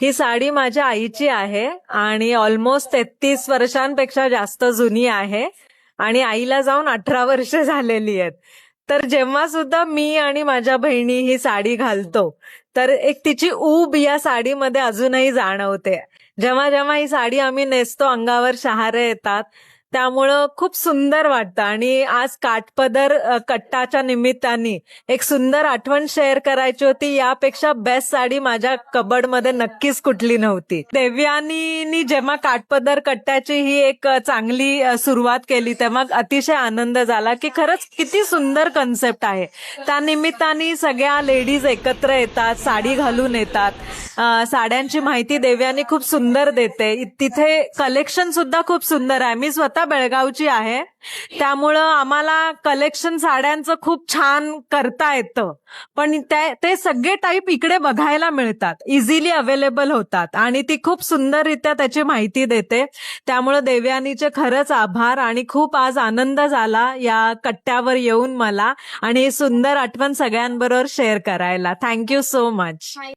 ही साडी माझ्या आईची आहे आणि ऑलमोस्ट 33 वर्षांपेक्षा जास्त जुनी आहे आणि आईला जाऊन 18 वर्ष झालेली आहेत. तर जेव्हा सुद्धा मी आणि माझ्या बहिणी ही साडी घालतो तर एक तिची ऊब या साडीमध्ये अजूनही जाणवते. जेव्हा जेव्हा ही साडी आम्ही नेसतो अंगावर शहारे येतात, त्यामुळं खूप सुंदर वाटतं. आणि आज काठपदर कट्टाच्या निमित्ताने एक सुंदर आठवण शेअर करायची होती. यापेक्षा बेस्ट साडी माझ्या कबडमध्ये नक्कीच कुठली नव्हती. देवयानीनी जेव्हा काठपदर कट्ट्याची ही एक चांगली सुरुवात केली तेव्हा अतिशय आनंद झाला की खरंच किती सुंदर कन्सेप्ट आहे. त्या निमित्ताने सगळ्या लेडीज एकत्र येतात, साडी घालून येतात. साड्यांची माहिती देवयानी खूप सुंदर देते. तिथे कलेक्शन सुद्धा खूप सुंदर आहे. मी स्वतः बेळगावची आहे, त्यामुळं आम्हाला कलेक्शन साड्यांचं खूप छान करता येतं. पण ते सगळे टाईप इकडे बघायला मिळतात, इझिली अवेलेबल होतात आणि ती खूप सुंदररित्या त्याची माहिती देते. त्यामुळं देवयानीचे खरंच आभार आणि खूप आज आनंद झाला या कट्ट्यावर येऊन मला आणि ही सुंदर आठवण सगळ्यांबरोबर शेअर करायला. Thank you so much.